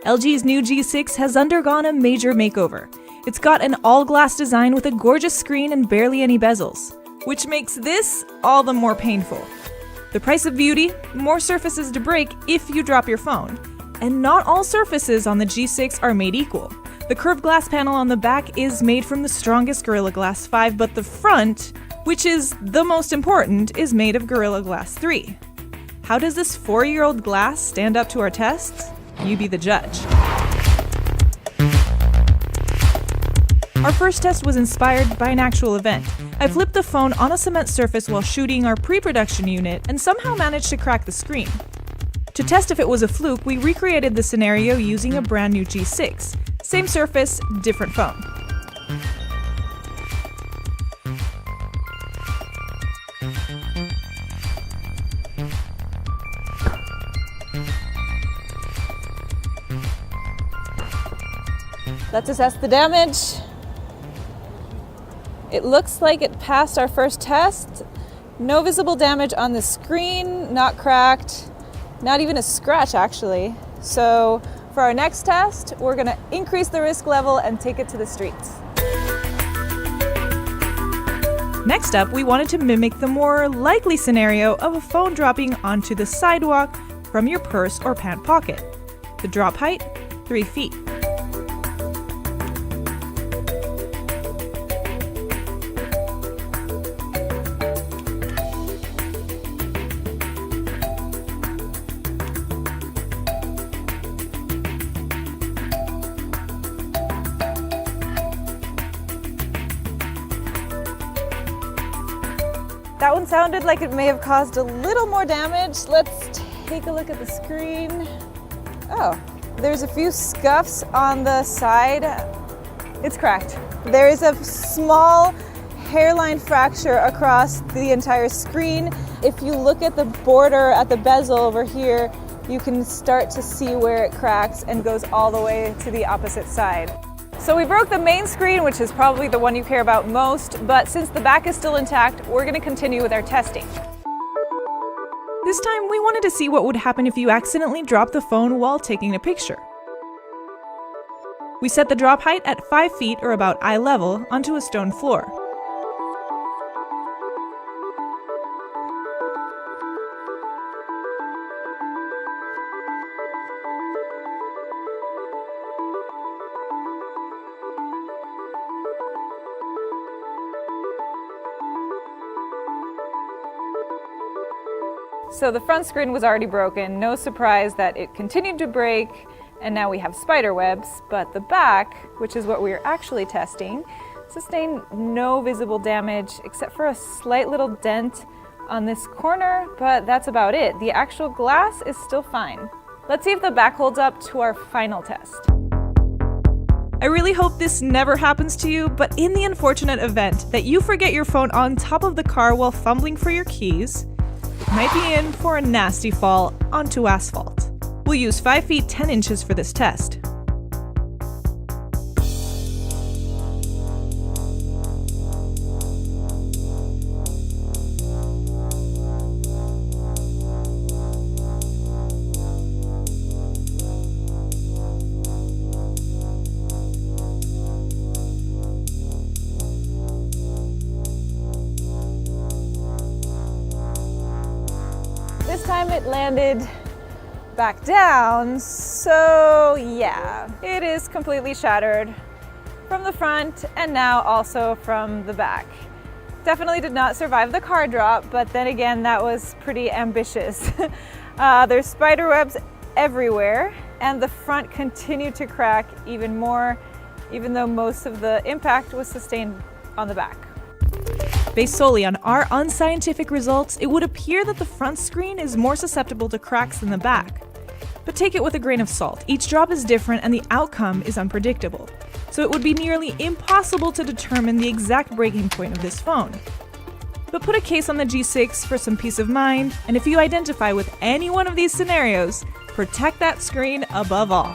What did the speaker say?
LG's new G6 has undergone a major makeover. It's got an all-glass design with a gorgeous screen and barely any bezels, which makes this all the more painful. The price of beauty, more surfaces to break if you drop your phone. And not all surfaces on the G6 are made equal. The curved glass panel on the back is made from the strongest Gorilla Glass 5, but the front, which is the most important, is made of Gorilla Glass 3. How does this 4-year-old glass stand up to our tests? You be the judge. Our first test was inspired by an actual event. I flipped the phone on a cement surface while shooting our pre-production unit and somehow managed to crack the screen. To test if it was a fluke, we recreated the scenario using a brand new G6. Same surface, different phone. Let's assess the damage. It looks like it passed our first test. No visible damage on the screen, not cracked, not even a scratch actually. So for our next test, we're gonna increase the risk level and take it to the streets. Next up, we wanted to mimic the more likely scenario of a phone dropping onto the sidewalk from your purse or pant pocket. The drop height, 3 feet. That one sounded like it may have caused a little more damage. Let's take a look at the screen. Oh, there's a few scuffs on the side. It's cracked. There is a small hairline fracture across the entire screen. If you look at the border at the bezel over here, you can start to see where it cracks and goes all the way to the opposite side. So we broke the main screen, which is probably the one you care about most, but since the back is still intact, we're going to continue with our testing. This time, we wanted to see what would happen if you accidentally dropped the phone while taking a picture. We set the drop height at 5 feet or about eye level onto a stone floor. So the front screen was already broken, no surprise that it continued to break, and now we have spider webs, but the back, which is what we are actually testing, sustained no visible damage except for a slight little dent on this corner, but that's about it. The actual glass is still fine. Let's see if the back holds up to our final test. I really hope this never happens to you, but in the unfortunate event that you forget your phone on top of the car while fumbling for your keys, might be in for a nasty fall onto asphalt. We'll use 5 feet 10 inches for this test. This time it landed back down, so yeah, it is completely shattered from the front and now also from the back. Definitely did not survive the car drop, but then again, that was pretty ambitious. There's spider webs everywhere, and the front continued to crack even more, even though most of the impact was sustained on the back. Based solely on our unscientific results, it would appear that the front screen is more susceptible to cracks than the back. But take it with a grain of salt. Each drop is different and the outcome is unpredictable. So it would be nearly impossible to determine the exact breaking point of this phone. But put a case on the G6 for some peace of mind, and if you identify with any one of these scenarios, protect that screen above all.